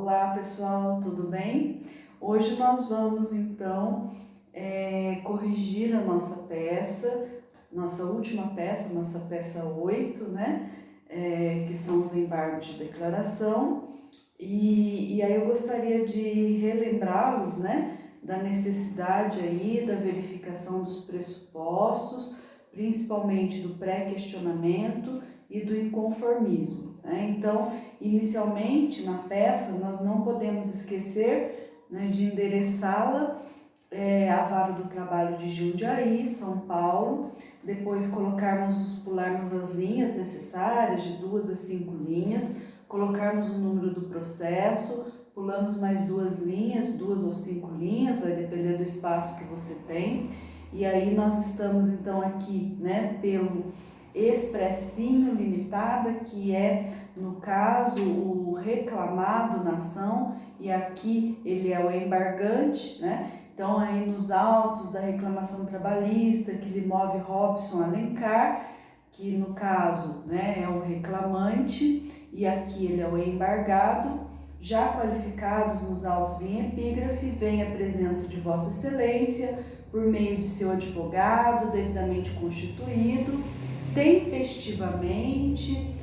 Olá pessoal, tudo bem? Hoje nós vamos então corrigir a nossa peça, nossa última peça, nossa peça 8, né? Que são os embargos de declaração. E aí eu gostaria de relembrá-los, né, da necessidade aí da verificação dos pressupostos, principalmente do pré-questionamento e do inconformismo, né? Então, inicialmente na peça nós não podemos esquecer, né, de endereçá-la à Vara do Trabalho de Jundiaí, São Paulo, depois pularmos as linhas necessárias, de 2 a 5 linhas, colocarmos o número do processo, pulamos mais 2 linhas, 2 ou 5 linhas, vai depender do espaço que você tem, e aí nós estamos então aqui, né, pelo expressinho limitada, que é, no caso, o reclamado na ação, e aqui ele é o embargante, né? Então, aí nos autos da reclamação trabalhista, que lhe move Robson Alencar, que no caso, né, é o reclamante, e aqui ele é o embargado, já qualificados nos autos em epígrafe, vem a presença de Vossa Excelência, por meio de seu advogado, devidamente constituído, tempestivamente,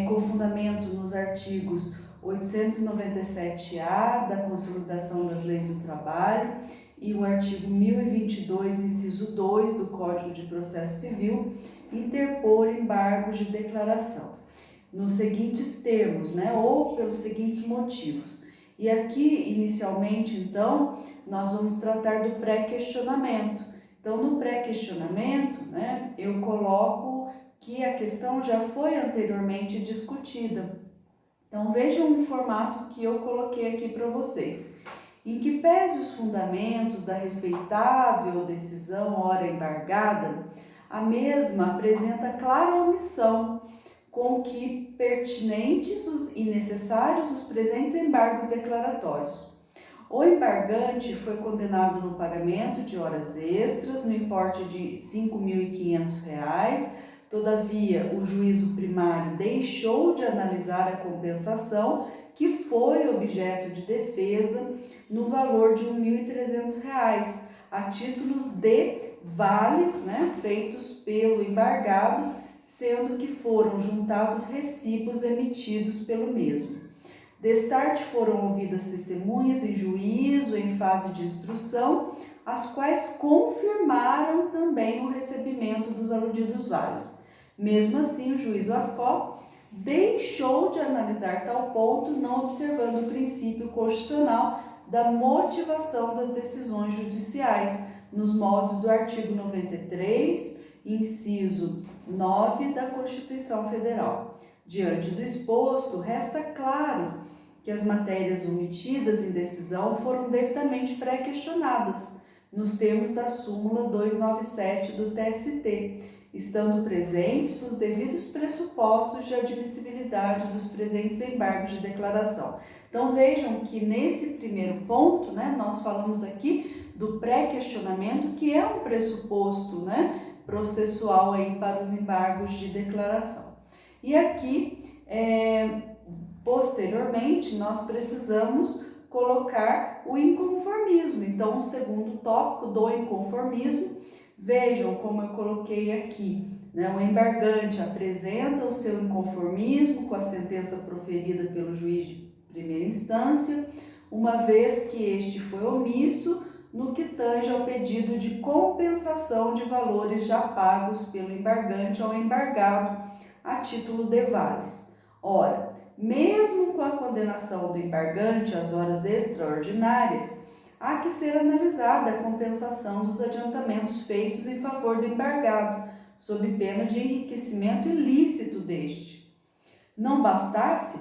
com fundamento nos artigos 897-A da Consolidação das Leis do Trabalho e o artigo 1022, inciso 2 do Código de Processo Civil, interpor embargos de declaração, nos seguintes termos, né, ou pelos seguintes motivos. E aqui, inicialmente, então, nós vamos tratar do pré-questionamento. Então, no pré-questionamento, né, eu coloco que a questão já foi anteriormente discutida. Então, vejam um formato que eu coloquei aqui para vocês. Em que pese os fundamentos da respeitável decisão ora embargada, a mesma apresenta clara omissão, com que pertinentes e necessários os presentes embargos declaratórios. O embargante foi condenado no pagamento de horas extras no importe de R$ 5.500. Todavia, o juízo primário deixou de analisar a compensação, que foi objeto de defesa, no valor de R$ 1.300, a títulos de vales, né, feitos pelo embargado, sendo que foram juntados recibos emitidos pelo mesmo. Destarte foram ouvidas testemunhas em juízo, em fase de instrução, as quais confirmaram também o recebimento dos aludidos vales. Mesmo assim, o juízo APO deixou de analisar tal ponto, não observando o princípio constitucional da motivação das decisões judiciais, nos moldes do artigo 93, inciso 9 da Constituição Federal. Diante do exposto, resta claro que as matérias omitidas em decisão foram devidamente pré-questionadas, nos termos da súmula 297 do TST, estando presentes os devidos pressupostos de admissibilidade dos presentes embargos de declaração. Então vejam que nesse primeiro ponto, né, nós falamos aqui do pré-questionamento, que é um pressuposto, né, processual aí para os embargos de declaração. E aqui, posteriormente, nós precisamos colocar o inconformismo. Então, o segundo tópico do inconformismo, vejam como eu coloquei aqui, né? O embargante apresenta o seu inconformismo com a sentença proferida pelo juiz de primeira instância, uma vez que este foi omisso no que tange ao pedido de compensação de valores já pagos pelo embargante ao embargado a título de vales. Ora, mesmo com a condenação do embargante às horas extraordinárias, há que ser analisada a compensação dos adiantamentos feitos em favor do embargado, sob pena de enriquecimento ilícito deste. Não bastasse,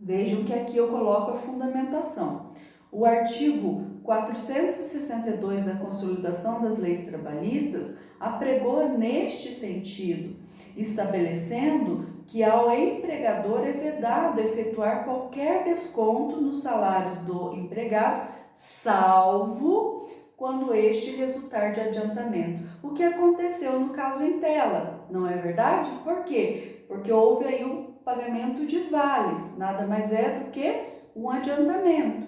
vejam que aqui eu coloco a fundamentação. O artigo 462 da Consolidação das Leis Trabalhistas apregoa neste sentido, estabelecendo que ao empregador é vedado efetuar qualquer desconto nos salários do empregado, salvo quando este resultar de adiantamento. O que aconteceu no caso em tela, não é verdade? Por quê? Porque houve aí um pagamento de vales, nada mais é do que um adiantamento.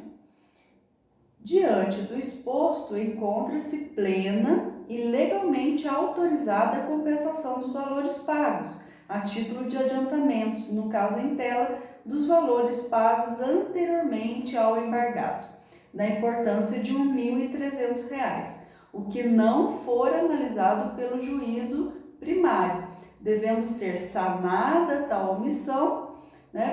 Diante do exposto, encontra-se plena e legalmente autorizada a compensação dos valores pagos, a título de adiantamentos, no caso em tela, dos valores pagos anteriormente ao embargado, da importância de R$ 1.300, o que não for analisado pelo juízo primário, devendo ser sanada tal omissão,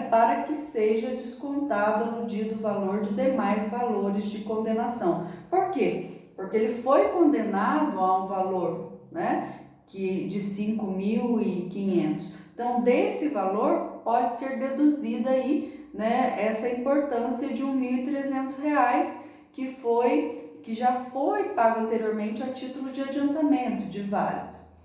para que seja descontado aludido o valor de demais valores de condenação. Por quê? Porque ele foi condenado a um valor, de 5.500. Então, desse valor pode ser deduzida aí, essa importância de R$ 1.300 que já foi pago anteriormente a título de adiantamento de vales.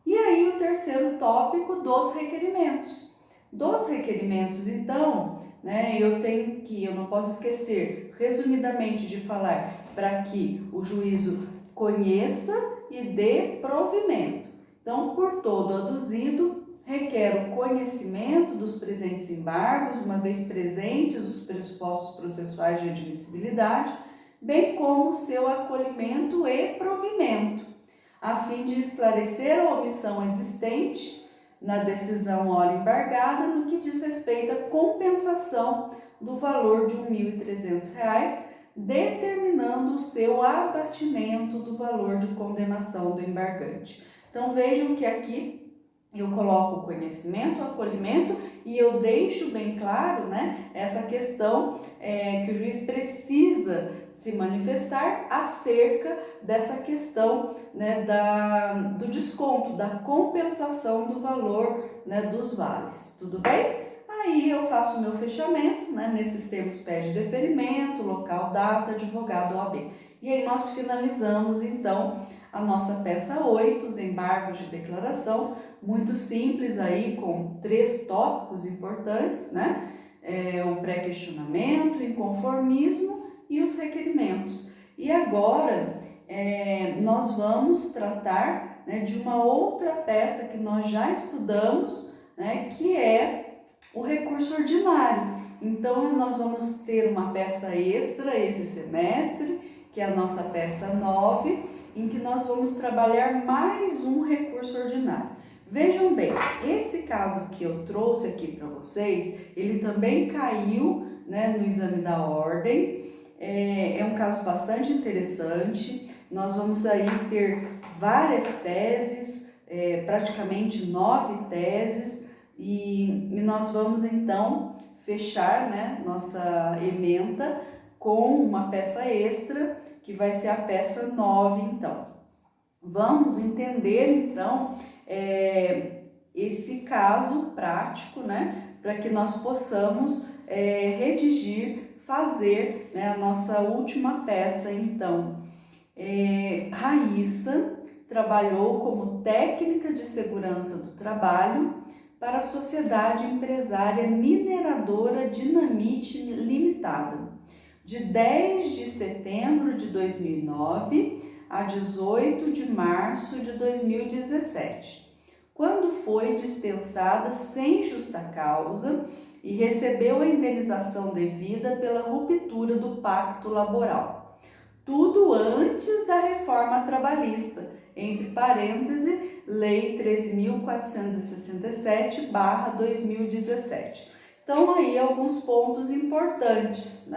E aí o terceiro tópico dos requerimentos. Dos requerimentos, então, eu não posso esquecer, resumidamente, de falar para que o juízo conheça e dê provimento. Então, por todo aduzido, requer o conhecimento dos presentes embargos, uma vez presentes os pressupostos processuais de admissibilidade, bem como o seu acolhimento e provimento, a fim de esclarecer a omissão existente na decisão ora embargada no que diz respeito à compensação do valor de R$ 1.300, determinando o seu abatimento do valor de condenação do embargante. Então vejam que aqui eu coloco o conhecimento, o acolhimento e eu deixo bem claro, essa questão que o juiz precisa se manifestar acerca dessa questão, do desconto, da compensação do valor, dos vales. Tudo bem? Aí eu faço o meu fechamento, nesses termos pede deferimento, local, data, advogado, OAB. E aí nós finalizamos então a nossa peça 8, os embargos de declaração, muito simples aí, com 3 tópicos importantes, o pré-questionamento, o inconformismo e os requerimentos. E agora nós vamos tratar de uma outra peça que nós já estudamos, que é o recurso ordinário. Então nós vamos ter uma peça extra esse semestre, que é a nossa peça 9, em que nós vamos trabalhar mais um recurso ordinário. Vejam bem, esse caso que eu trouxe aqui para vocês, ele também caiu no exame da ordem, é um caso bastante interessante. Nós vamos aí ter várias teses, praticamente 9 teses, e nós vamos então fechar nossa ementa com uma peça extra, que vai ser a peça 9, então. Vamos entender, então, esse caso prático, para que nós possamos redigir, fazer a nossa última peça, então. Raíssa trabalhou como técnica de segurança do trabalho para a Sociedade Empresária Mineradora Dinamite Limitada, de 10 de setembro de 2009 a 18 de março de 2017, quando foi dispensada sem justa causa e recebeu a indenização devida pela ruptura do pacto laboral. Tudo antes da reforma trabalhista, entre parênteses, Lei 13.467/2017. Então, aí alguns pontos importantes,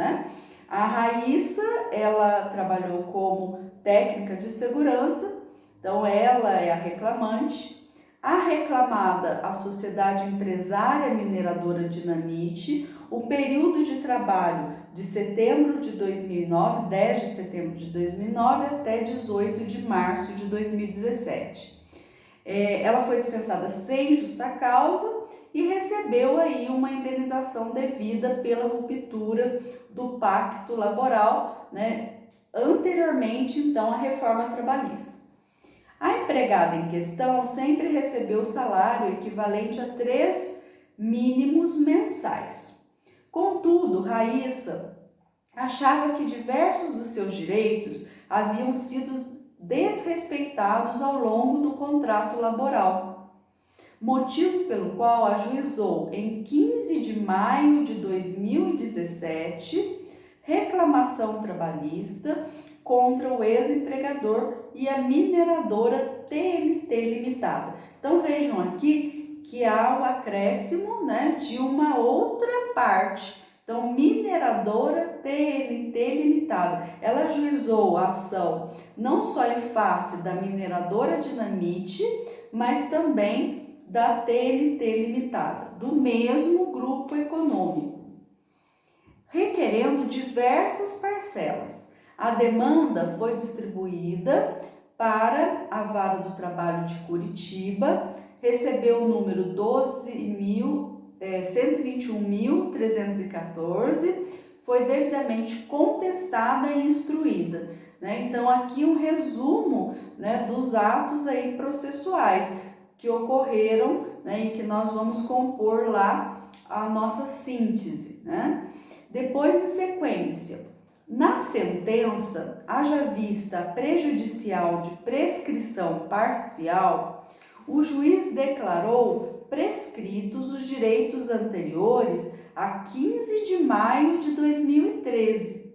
A Raíssa, ela trabalhou como técnica de segurança, então ela é a reclamante. A reclamada, a Sociedade Empresária Mineradora Dinamite, o período de trabalho de setembro de 2009, 10 de setembro de 2009 até 18 de março de 2017. Ela foi dispensada sem justa causa e recebeu aí uma indenização devida pela ruptura do pacto laboral, anteriormente, então, à reforma trabalhista. A empregada em questão sempre recebeu salário equivalente a 3 mínimos mensais. Contudo, Raíssa achava que diversos dos seus direitos haviam sido desrespeitados ao longo do contrato laboral. motivo pelo qual ajuizou em 15 de maio de 2017 reclamação trabalhista contra o ex-empregador e a mineradora TNT Limitada. Então vejam aqui que há o acréscimo, né, de uma outra parte. Então, mineradora TNT Limitada, ela ajuizou a ação não só em face da mineradora Dinamite, mas também da TNT Limitada, do mesmo grupo econômico, requerendo diversas parcelas. A demanda foi distribuída para a Vara do Trabalho de Curitiba, recebeu o número 121.314, foi devidamente contestada e instruída, né? Então, aqui um resumo, né, dos atos aí processuais que ocorreram, né, e que nós vamos compor lá a nossa síntese, né? Depois, em sequência, na sentença, haja vista prejudicial de prescrição parcial, o juiz declarou prescritos os direitos anteriores a 15 de maio de 2013.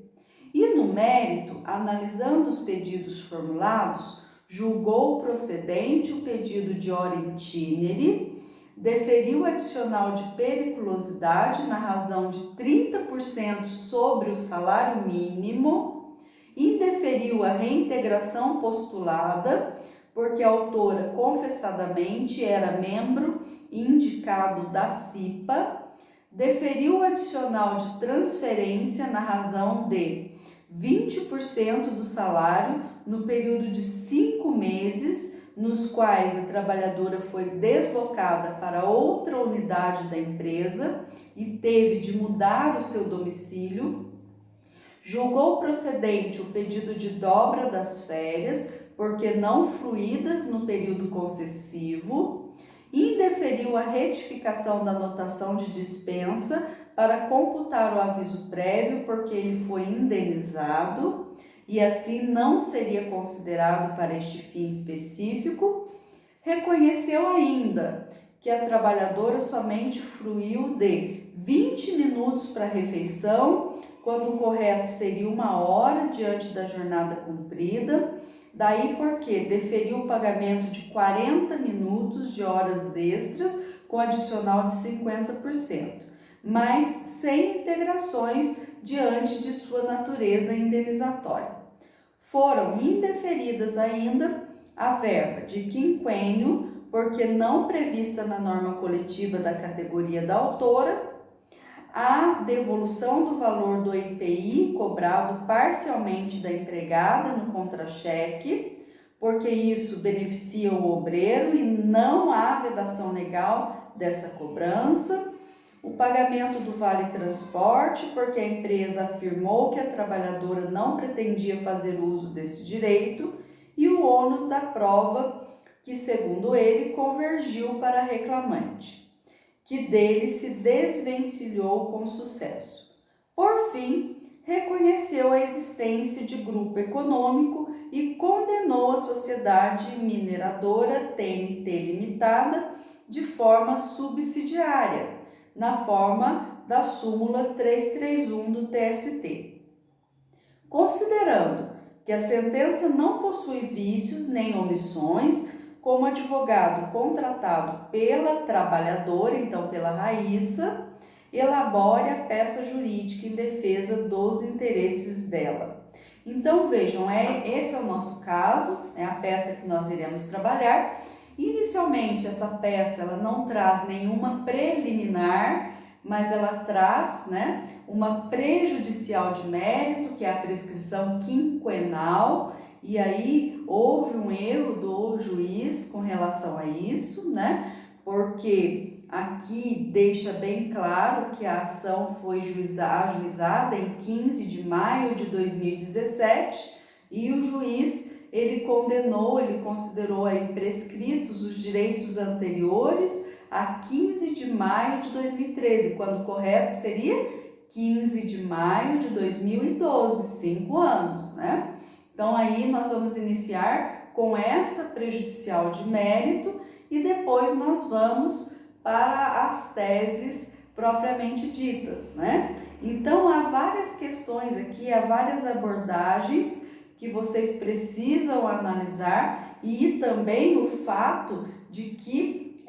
E no mérito, analisando os pedidos formulados, julgou procedente o pedido de ora itinere, deferiu adicional de periculosidade na razão de 30% sobre o salário mínimo, indeferiu a reintegração postulada, porque a autora confessadamente era membro indicado da CIPA, deferiu o adicional de transferência na razão de 20% do salário no período de 5 meses, nos quais a trabalhadora foi deslocada para outra unidade da empresa e teve de mudar o seu domicílio. Julgou procedente o pedido de dobra das férias, porque não fruídas no período concessivo, indeferiu a retificação da notação de dispensa para computar o aviso prévio, porque ele foi indenizado e assim não seria considerado para este fim específico. Reconheceu ainda que a trabalhadora somente fruiu de 20 minutos para a refeição, quando o correto seria 1 hora diante da jornada cumprida. Daí porque deferiu o pagamento de 40 minutos de horas extras com adicional de 50%, mas sem integrações diante de sua natureza indenizatória. Foram indeferidas ainda a verba de quinquênio, porque não prevista na norma coletiva da categoria da autora, a devolução do valor do IPI cobrado parcialmente da empregada no contra-cheque, porque isso beneficia o obreiro e não há vedação legal desta cobrança, o pagamento do vale transporte, porque a empresa afirmou que a trabalhadora não pretendia fazer uso desse direito, e o ônus da prova, que segundo ele convergiu para a reclamante, que dele se desvencilhou com sucesso. Por fim, reconheceu a existência de grupo econômico e condenou a sociedade mineradora TNT Limitada de forma subsidiária, na forma da súmula 331 do TST. Considerando que a sentença não possui vícios nem omissões, como advogado contratado pela trabalhadora, então pela Raíssa, elabore a peça jurídica em defesa dos interesses dela. Então vejam, esse é o nosso caso, é a peça que nós iremos trabalhar. Inicialmente essa peça ela não traz nenhuma preliminar, mas ela traz, né, uma prejudicial de mérito, que é a prescrição quinquenal, e aí houve um erro do juiz com relação a isso, né, porque aqui deixa bem claro que a ação foi ajuizada em 15 de maio de 2017 e o juiz ele considerou aí prescritos os direitos anteriores a 15 de maio de 2013, quando o correto seria 15 de maio de 2012, 5 anos, né? Então aí nós vamos iniciar com essa prejudicial de mérito e depois nós vamos para as teses propriamente ditas, né? Então, há várias questões aqui, há várias abordagens que vocês precisam analisar e também o fato de que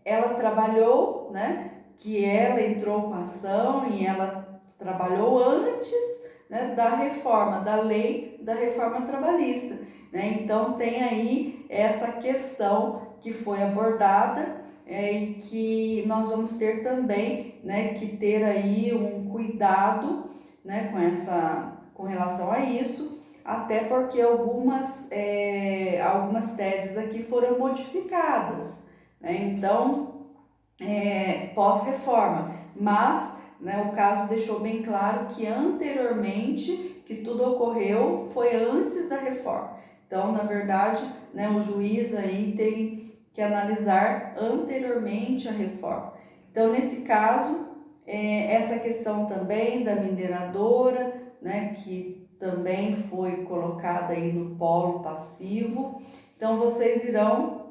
ela trabalhou, né? Que ela entrou com a ação e ela trabalhou antes, né, da reforma, da lei da reforma trabalhista, né? Então, tem aí essa questão que foi abordada e que nós vamos ter também, né, que ter aí um cuidado, né, com relação a isso, até porque algumas teses aqui foram modificadas, né? Então, pós-reforma, mas, né, o caso deixou bem claro que anteriormente, que tudo ocorreu foi antes da reforma. Então, na verdade, né, o juiz aí tem que analisar anteriormente a reforma. Então, nesse caso, essa questão também da mineradora, né, que também foi colocada aí no polo passivo. Então, vocês irão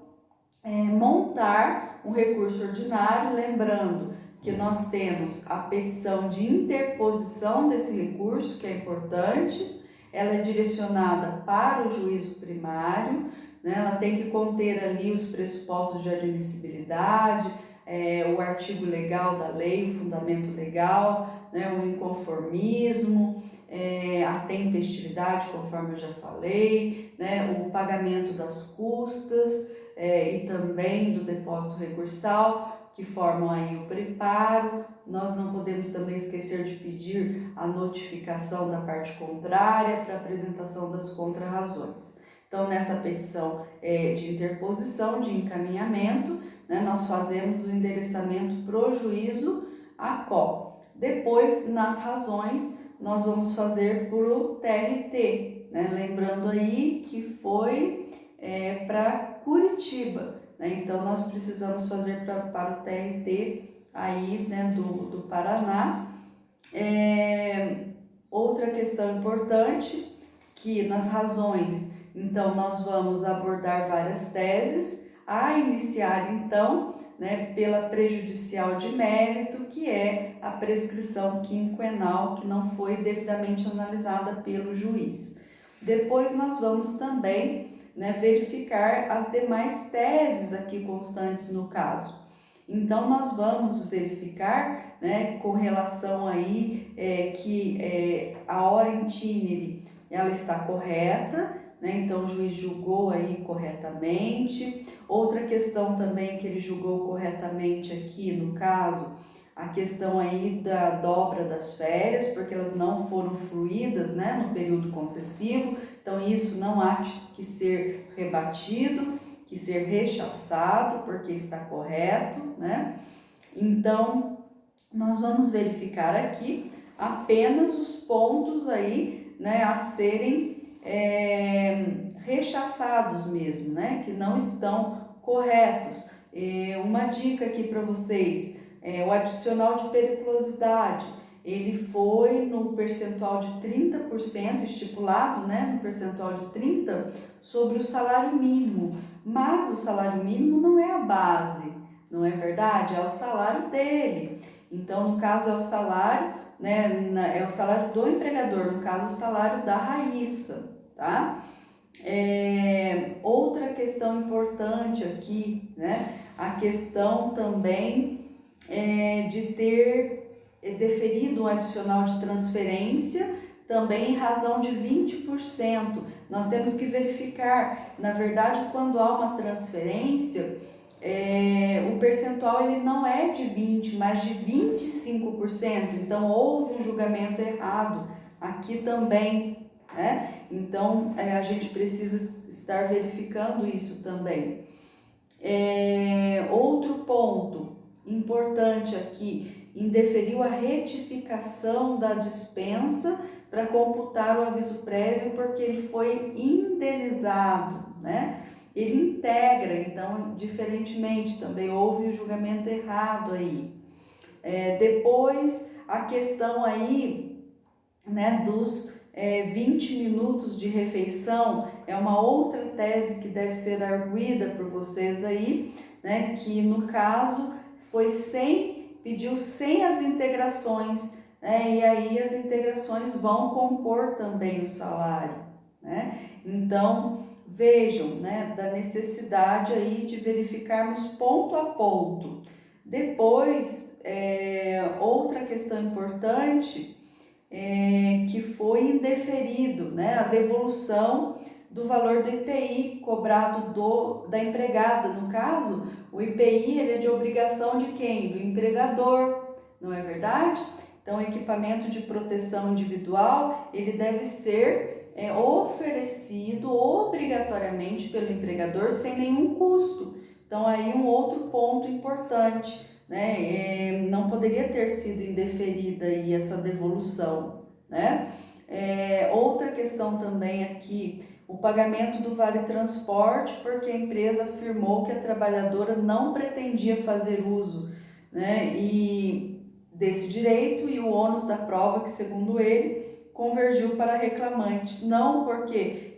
montar um recurso ordinário, lembrando que nós temos a petição de interposição desse recurso, que é importante, ela é direcionada para o juízo primário, né? Ela tem que conter ali os pressupostos de admissibilidade, o artigo legal da lei, o fundamento legal, né? O inconformismo, a tempestividade, conforme eu já falei, né? O pagamento das custas, e também do depósito recursal, que formam aí o preparo. Nós não podemos também esquecer de pedir a notificação da parte contrária para apresentação das contrarrazões. Então, nessa petição de interposição, de encaminhamento, né, nós fazemos o endereçamento pro juízo ACO. Depois, nas razões, nós vamos fazer para o TRT, né? Lembrando aí que foi para Curitiba, né? Então, nós precisamos fazer para o TRT aí, né, do Paraná. Outra questão importante, que nas razões, então, nós vamos abordar várias teses, a iniciar, então, né, pela prejudicial de mérito, que é a prescrição quinquenal, que não foi devidamente analisada pelo juiz. Depois nós vamos também, né, verificar as demais teses aqui constantes no caso. Então, nós vamos verificar, né, com relação aí que a hora itinere, ela está correta, né? Então, o juiz julgou aí corretamente. Outra questão também que ele julgou corretamente aqui, no caso, a questão aí da dobra das férias, porque elas não foram fluídas, né, no período concessivo. Então, isso não há que ser rebatido, que ser rechaçado, porque está correto, né? Então, nós vamos verificar aqui apenas os pontos aí, né, a serem rechaçados mesmo, né, que não estão corretos. Uma dica aqui para vocês, o adicional de periculosidade, ele foi no percentual de 30%, estipulado, né, no percentual de 30% sobre o salário mínimo, mas o salário mínimo não é a base, não é verdade? É o salário dele. Então, no caso, é o salário, né, é o salário do empregador, no caso, o salário da Raíssa, tá? Outra questão importante aqui, né, a questão também de ter deferido um adicional de transferência, também em razão de 20%. Nós temos que verificar, na verdade, quando há uma transferência, o percentual ele não é de 20%, mas de 25%. Então, houve um julgamento errado aqui também, né? Então, a gente precisa estar verificando isso também. Outro ponto importante aqui, indeferiu a retificação da dispensa para computar o aviso prévio, porque ele foi indenizado, né? Ele integra, então, diferentemente, também houve o julgamento errado aí. Depois, a questão aí, né, dos 20 minutos de refeição é uma outra tese que deve ser arguida por vocês aí, né? Que no caso foi pediu sem as integrações, né? E aí as integrações vão compor também o salário, né? Então vejam, né, da necessidade aí de verificarmos ponto a ponto. Depois, outra questão importante que foi indeferido, né, a devolução do valor do IPI cobrado da empregada. No caso, o IPI ele é de obrigação de quem? Do empregador, não é verdade? Então, o equipamento de proteção individual ele deve ser oferecido obrigatoriamente pelo empregador sem nenhum custo. Então, aí um outro ponto importante, né? Não poderia ter sido indeferida aí essa devolução, né? Outra questão também aqui, o pagamento do vale transporte, porque a empresa afirmou que a trabalhadora não pretendia fazer uso, né, e desse direito e o ônus da prova que, segundo ele, convergiu para a reclamante. Não, porque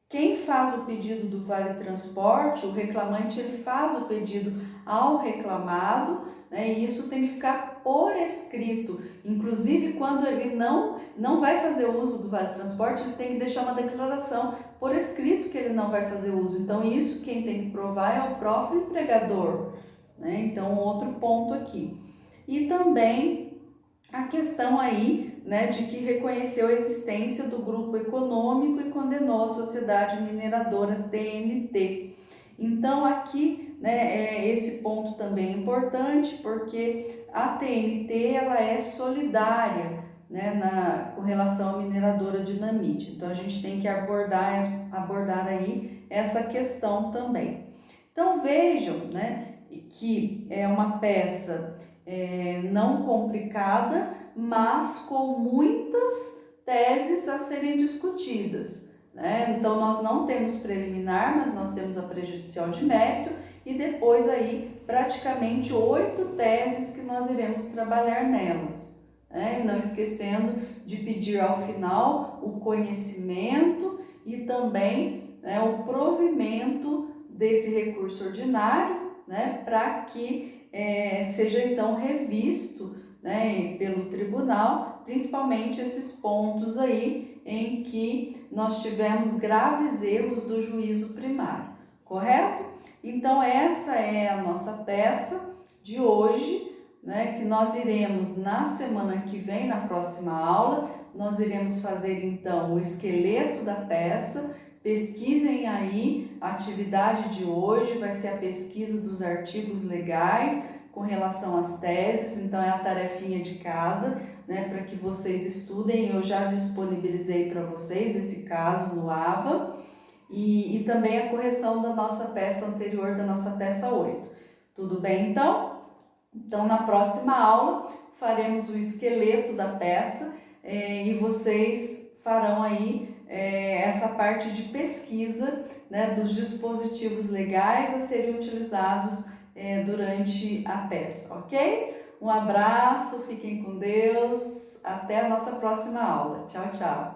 quem faz o pedido do vale transporte, o reclamante, ele faz o pedido ao reclamado, né, e isso tem que ficar por escrito. Inclusive, quando ele não vai fazer uso do vale transporte, ele tem que deixar uma declaração por escrito que ele não vai fazer uso. Então, isso quem tem que provar é o próprio empregador, né? Então, outro ponto aqui. E também a questão aí, né, de que reconheceu a existência do grupo econômico e condenou a sociedade mineradora TNT. Então aqui, né, esse ponto também é importante, porque a TNT ela é solidária, né, com relação à mineradora Dinamite. Então a gente tem que abordar aí essa questão também. Então vejam, né, que é uma peça não complicada, mas com muitas teses a serem discutidas, né? Então nós não temos preliminar, mas nós temos a prejudicial de mérito e depois aí praticamente 8 teses que nós iremos trabalhar nelas, né? Não esquecendo de pedir ao final o conhecimento e também, né, o provimento desse recurso ordinário, né, para que seja então revisto, né, pelo tribunal, principalmente esses pontos aí em que nós tivemos graves erros do juízo primário, correto? Então essa é a nossa peça de hoje, né, que nós iremos na semana que vem, na próxima aula, nós iremos fazer então o esqueleto da peça. Pesquisem aí, a atividade de hoje vai ser a pesquisa dos artigos legais com relação às teses, então é a tarefinha de casa, né, para que vocês estudem. Eu já disponibilizei para vocês esse caso no AVA e também a correção da nossa peça anterior, da nossa peça 8. Tudo bem então? Então na próxima aula faremos o esqueleto da peça e vocês farão aí essa parte de pesquisa, né, dos dispositivos legais a serem utilizados durante a peça, ok? Um abraço, fiquem com Deus, até a nossa próxima aula. Tchau, tchau!